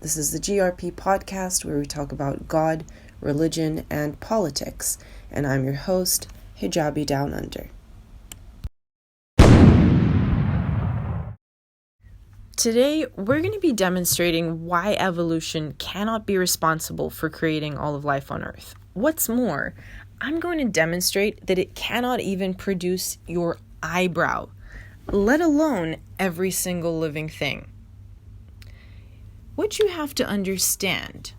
This is the GRP podcast where we talk about God, religion, and politics. And I'm your host, Hijabi Down Under. Today, we're going to be demonstrating why evolution cannot be responsible for creating all of life on Earth. What's more, I'm going to demonstrate that it cannot even produce your eyebrow, let alone every single living thing. What you have to understand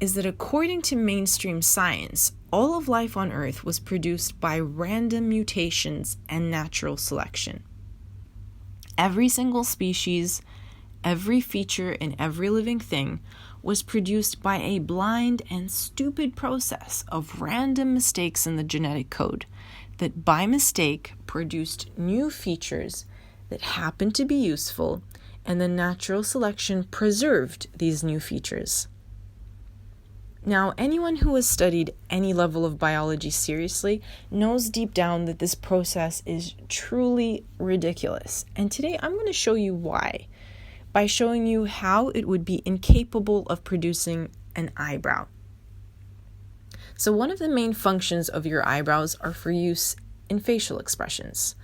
is that according to mainstream science, all of life on Earth was produced by random mutations and natural selection. Every single species, every feature in every living thing was produced by a blind and stupid process of random mistakes in the genetic code that by mistake produced new features that happened to be useful, and the natural selection preserved these new features. Now, anyone who has studied any level of biology seriously knows deep down that this process is truly ridiculous. And today I'm going to show you why, by showing you how it would be incapable of producing an eyebrow. So one of the main functions of your eyebrows are for use in facial expressions.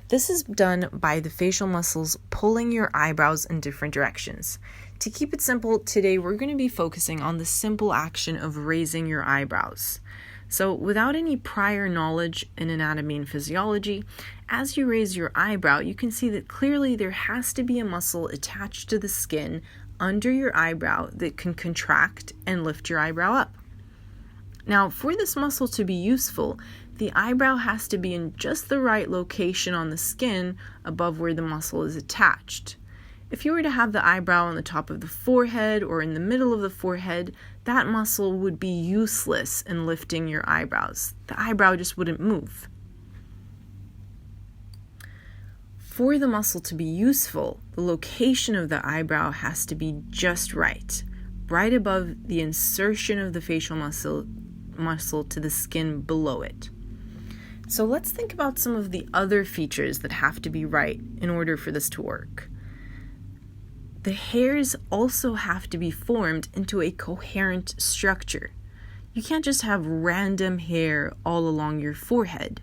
This is done by the facial muscles pulling your eyebrows in different directions. To keep it simple, today we're going to be focusing on the simple action of raising your eyebrows. So without any prior knowledge in anatomy and physiology, as you raise your eyebrow, you can see that clearly there has to be a muscle attached to the skin under your eyebrow that can contract and lift your eyebrow up. Now, for this muscle to be useful, the eyebrow has to be in just the right location on the skin above where the muscle is attached. If you were to have the eyebrow on the top of the forehead or in the middle of the forehead, that muscle would be useless in lifting your eyebrows. The eyebrow just wouldn't move. For the muscle to be useful, the location of the eyebrow has to be just right above the insertion of the facial muscle to the skin below it. So let's think about some of the other features that have to be right in order for this to work. The hairs also have to be formed into a coherent structure. You can't just have random hair all along your forehead.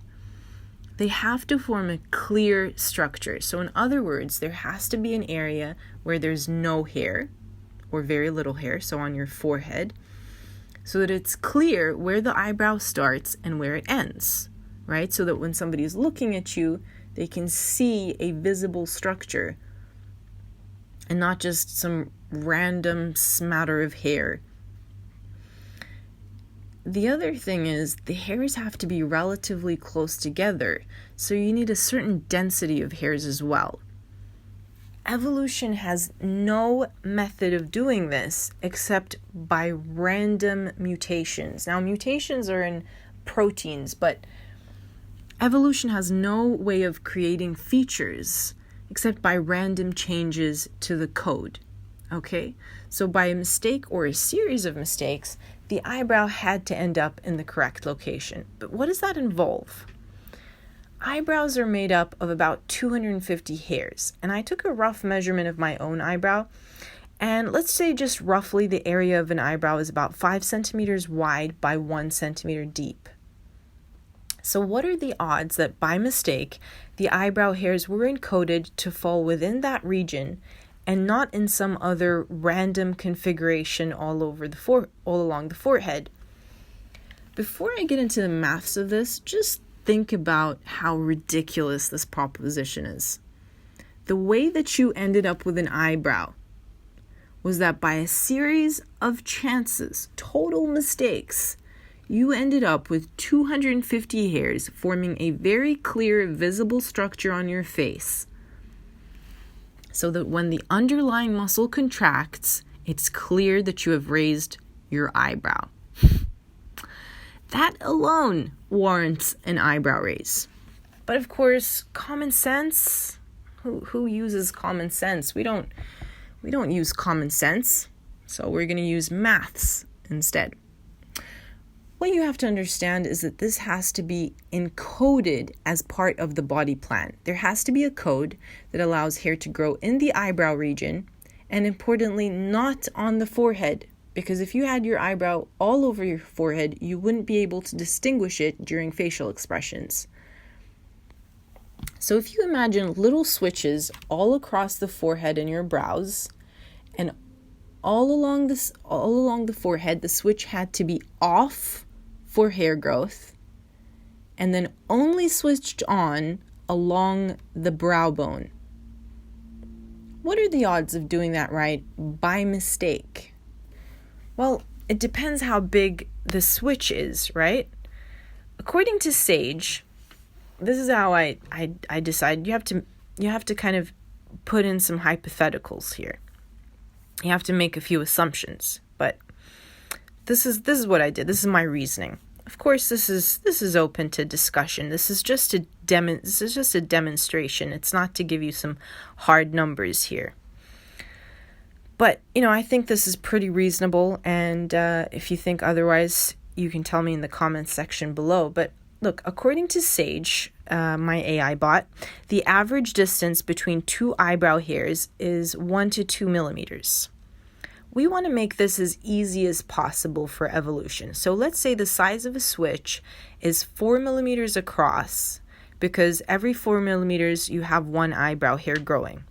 They have to form a clear structure. So in other words, there has to be an area where there's no hair or very little hair, so on your forehead, so that it's clear where the eyebrow starts and where it ends, right? So that when somebody is looking at you, they can see a visible structure and not just some random smatter of hair. The other thing is the hairs have to be relatively close together, so you need a certain density of hairs as well. Evolution has no method of doing this except by random mutations. Now, mutations are in proteins, but evolution has no way of creating features except by random changes to the code. Okay? So by a mistake or a series of mistakes, the eyebrow had to end up in the correct location. But what does that involve? Eyebrows are made up of about 250 hairs, and I took a rough measurement of my own eyebrow, and let's say just roughly the area of an eyebrow is about 5 centimeters wide by 1 centimeter deep. So what are the odds that by mistake, the eyebrow hairs were encoded to fall within that region and not in some other random configuration all along the forehead? Before I get into the maths of this, just think about how ridiculous this proposition is. The way that you ended up with an eyebrow was that by a series of chances, total mistakes, you ended up with 250 hairs forming a very clear, visible structure on your face, so that when the underlying muscle contracts, it's clear that you have raised your eyebrow. That alone warrants an eyebrow raise. But of course, common sense, who uses common sense? We don't use common sense, so we're going to use maths instead. What you have to understand is that this has to be encoded as part of the body plan. There has to be a code that allows hair to grow in the eyebrow region and importantly, not on the forehead, because if you had your eyebrow all over your forehead, you wouldn't be able to distinguish it during facial expressions. So if you imagine little switches all across the forehead and your brows, and all along the forehead, the switch had to be off for hair growth, and then only switched on along the brow bone. What are the odds of doing that right by mistake? Well, it depends how big the switch is, right? According to Sage, this is how I decide. You have to kind of put in some hypotheticals here. You have to make a few assumptions, but this is what I did. This is my reasoning. Of course, this is open to discussion. This is just a demonstration. It's not to give you some hard numbers here. But, I think this is pretty reasonable, and if you think otherwise, you can tell me in the comments section below. But look, according to Sage, my AI bot, the average distance between two eyebrow hairs is 1 to 2 millimeters. We want to make this as easy as possible for evolution. So let's say the size of a switch is 4 millimeters across, because every 4 millimeters you have one eyebrow hair growing.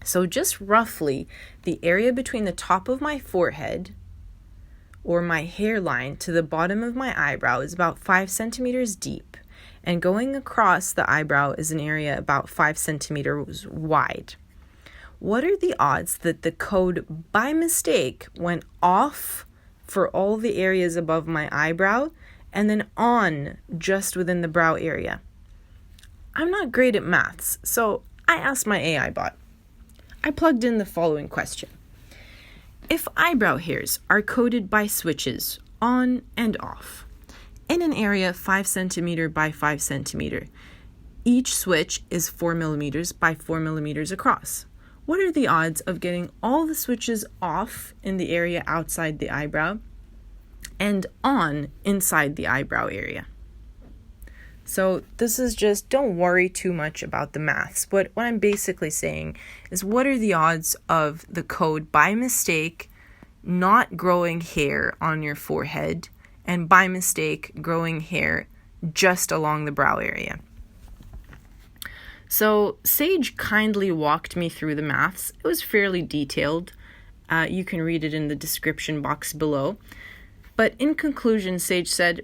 So just roughly, the area between the top of my forehead or my hairline to the bottom of my eyebrow is about 5 centimeters deep, and going across the eyebrow is an area about 5 centimeters wide. What are the odds that the code by mistake went off for all the areas above my eyebrow and then on just within the brow area? I'm not great at maths, so I asked my AI bot. I plugged in the following question. If eyebrow hairs are coded by switches on and off in an area 5 centimeter by 5 centimeter, each switch is 4 millimeters by 4 millimeters across. What are the odds of getting all the switches off in the area outside the eyebrow and on inside the eyebrow area? So this is just, don't worry too much about the maths. What I'm basically saying is, what are the odds of the code by mistake not growing hair on your forehead and by mistake growing hair just along the brow area? So Sage kindly walked me through the maths. It was fairly detailed. You can read it in the description box below. But in conclusion, Sage said,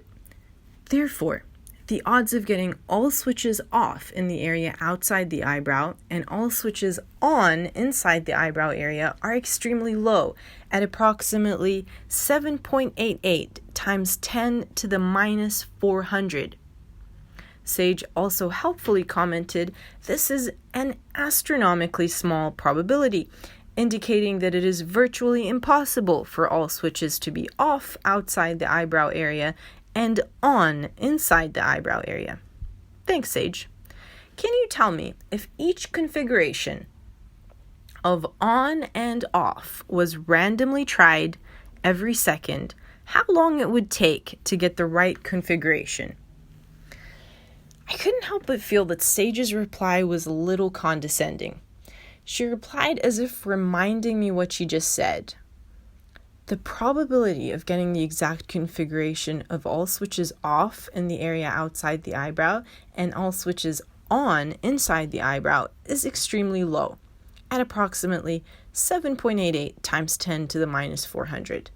therefore, the odds of getting all switches off in the area outside the eyebrow and all switches on inside the eyebrow area are extremely low, at approximately 7.88 times 10 to the minus 400. Sage also helpfully commented, this is an astronomically small probability, indicating that it is virtually impossible for all switches to be off outside the eyebrow area and on inside the eyebrow area. Thanks, Sage. Can you tell me if each configuration of on and off was randomly tried every second, how long it would take to get the right configuration? I couldn't help but feel that Sage's reply was a little condescending. She replied as if reminding me what she just said. The probability of getting the exact configuration of all switches off in the area outside the eyebrow and all switches on inside the eyebrow is extremely low, at approximately 7.88 times 10 to the minus 400.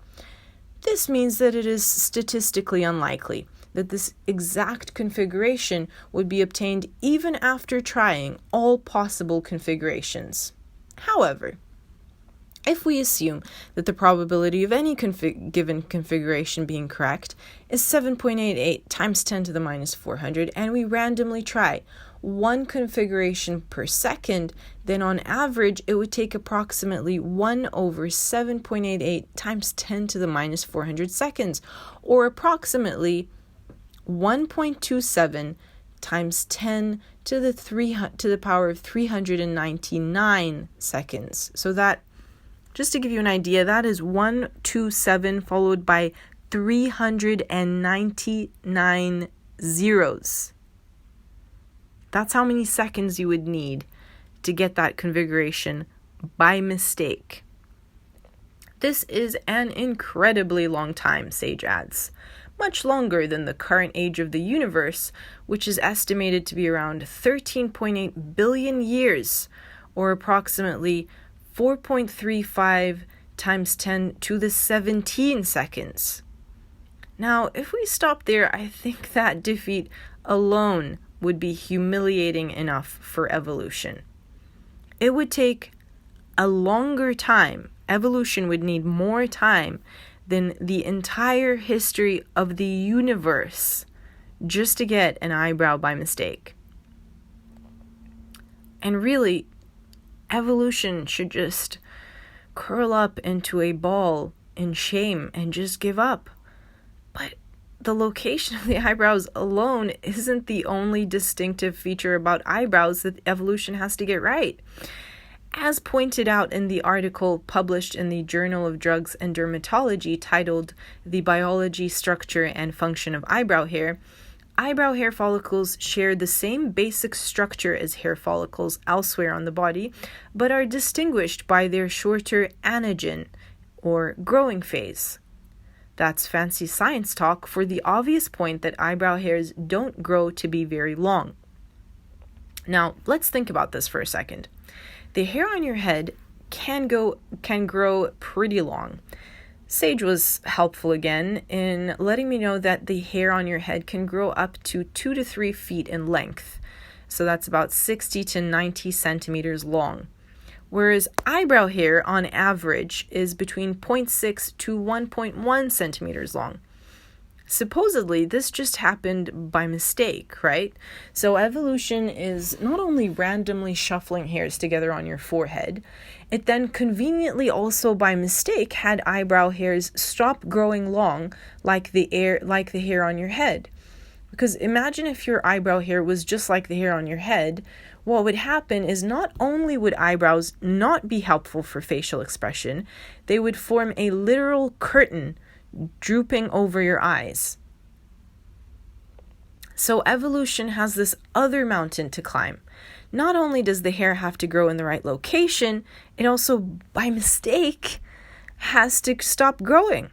This means that it is statistically unlikely that this exact configuration would be obtained even after trying all possible configurations. However, if we assume that the probability of any given configuration being correct is 7.88 times 10 to the minus 400, and we randomly try one configuration per second, then on average it would take approximately 1 over 7.88 times 10 to the minus 400 seconds, or approximately 1.27 times 10 to the power of 399 seconds. So that, just to give you an idea, that is 127 followed by 399 zeros. That's how many seconds you would need to get that configuration by mistake. This is an incredibly long time, Sage adds, much longer than the current age of the universe, which is estimated to be around 13.8 billion years, or approximately 4.35 times 10 to the 17 seconds. Now, if we stop there, I think that defeat alone would be humiliating enough for evolution. It would take a longer time. Evolution would need more time than the entire history of the universe just to get an eyebrow by mistake. And really, evolution should just curl up into a ball in shame and just give up. But the location of the eyebrows alone isn't the only distinctive feature about eyebrows that evolution has to get right. As pointed out in the article published in the Journal of Drugs and Dermatology titled The Biology, Structure, and Function of Eyebrow Hair, eyebrow hair follicles share the same basic structure as hair follicles elsewhere on the body, but are distinguished by their shorter anagen, or growing phase. That's fancy science talk for the obvious point that eyebrow hairs don't grow to be very long. Now, let's think about this for a second. The hair on your head can grow pretty long. Sage was helpful again in letting me know that the hair on your head can grow up to 2 to 3 feet in length. So that's about 60 to 90 centimeters long. Whereas eyebrow hair on average is between 0.6 to 1.1 centimeters long. Supposedly, this just happened by mistake, right? So evolution is not only randomly shuffling hairs together on your forehead, it then conveniently also by mistake had eyebrow hairs stop growing long like the hair on your head. Because imagine if your eyebrow hair was just like the hair on your head, what would happen is not only would eyebrows not be helpful for facial expression, they would form a literal curtain drooping over your eyes. So evolution has this other mountain to climb. Not only does the hair have to grow in the right location, it also, by mistake, has to stop growing.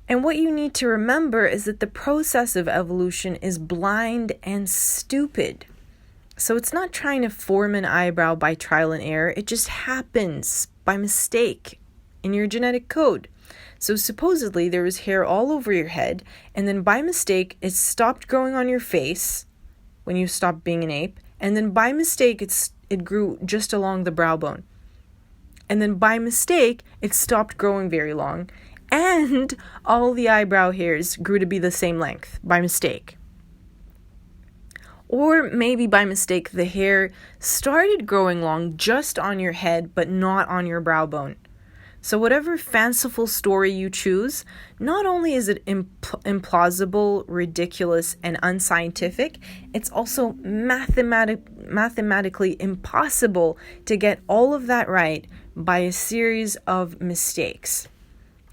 And what you need to remember is that the process of evolution is blind and stupid. So it's not trying to form an eyebrow by trial and error. It just happens by mistake in your genetic code. So supposedly there was hair all over your head, and then by mistake it stopped growing on your face when you stopped being an ape, and then by mistake it grew just along the brow bone. And then by mistake it stopped growing very long, and all the eyebrow hairs grew to be the same length by mistake. Or maybe by mistake the hair started growing long just on your head but not on your brow bone. So whatever fanciful story you choose, not only is it implausible, ridiculous, and unscientific, it's also mathematically impossible to get all of that right by a series of mistakes,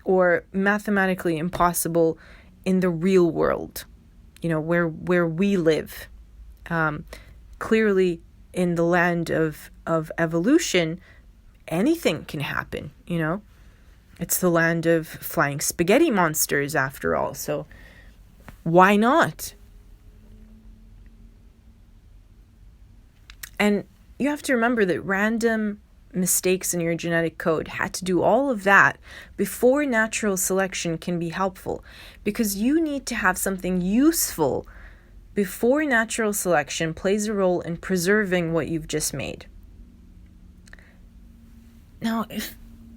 or mathematically impossible in the real world, where we live. Clearly, in the land of evolution, anything can happen, It's the land of flying spaghetti monsters, after all, so why not? And you have to remember that random mistakes in your genetic code had to do all of that before natural selection can be helpful, because you need to have something useful before natural selection plays a role in preserving what you've just made. Now,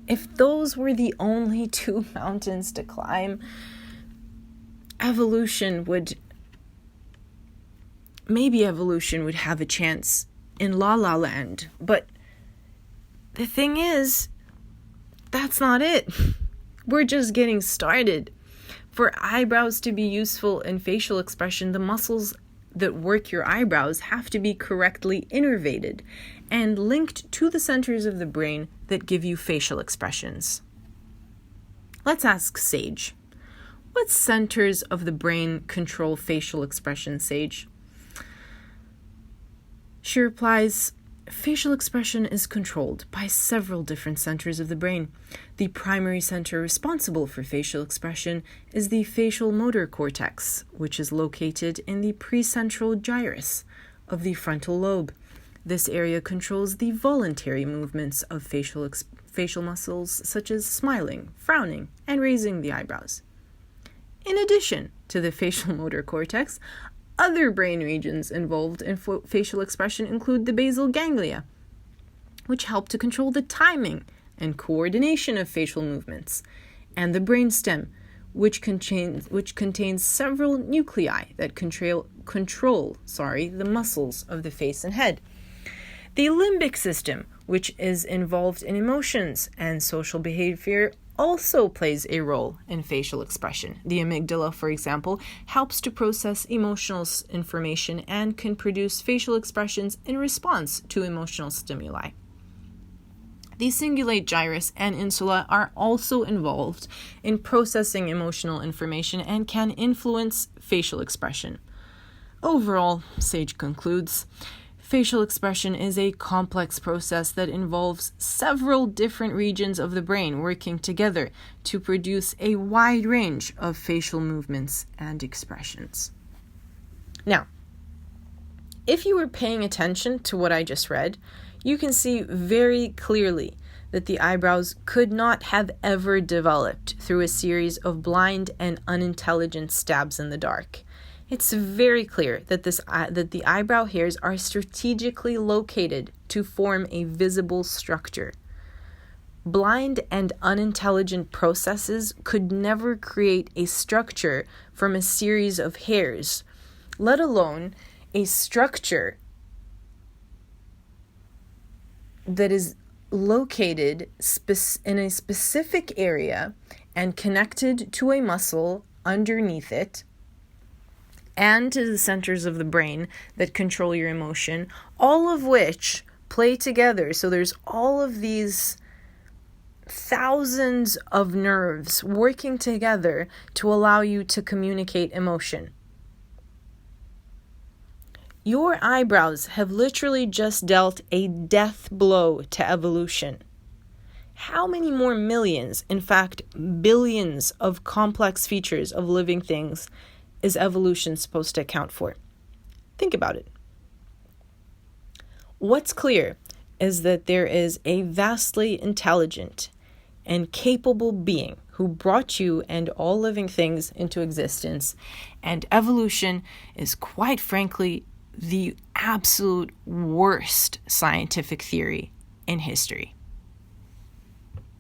if those were the only two mountains to climb, evolution would have a chance in La La Land. But the thing is, that's not it. We're just getting started. For eyebrows to be useful in facial expression, the muscles that work your eyebrows have to be correctly innervated and linked to the centers of the brain that give you facial expressions. Let's ask Sage. What centers of the brain control facial expression, Sage? She replies, Facial expression is controlled by several different centers of the brain. The primary center responsible for facial expression is the facial motor cortex, which is located in the precentral gyrus of the frontal lobe. This area controls the voluntary movements of facial muscles such as smiling, frowning, and raising the eyebrows. In addition to the facial motor cortex, other brain regions involved in facial expression include the basal ganglia, which help to control the timing and coordination of facial movements, and the brainstem, which contains several nuclei that control the muscles of the face and head. The limbic system, which is involved in emotions and social behavior, also plays a role in facial expression. The amygdala, for example, helps to process emotional information and can produce facial expressions in response to emotional stimuli. The cingulate gyrus and insula are also involved in processing emotional information and can influence facial expression. Overall, Sage concludes, facial expression is a complex process that involves several different regions of the brain working together to produce a wide range of facial movements and expressions. Now, if you were paying attention to what I just read, you can see very clearly that the eyebrows could not have ever developed through a series of blind and unintelligent stabs in the dark. It's very clear that the eyebrow hairs are strategically located to form a visible structure. Blind and unintelligent processes could never create a structure from a series of hairs, let alone a structure that is located in a specific area and connected to a muscle underneath it, and to the centers of the brain that control your emotion, all of which play together. So there's all of these thousands of nerves working together to allow you to communicate emotion. Your eyebrows have literally just dealt a death blow to evolution. How many more millions, in fact billions, of complex features of living things is evolution supposed to account for? Think about it. What's clear is that there is a vastly intelligent and capable being who brought you and all living things into existence, and evolution is, quite frankly, the absolute worst scientific theory in history.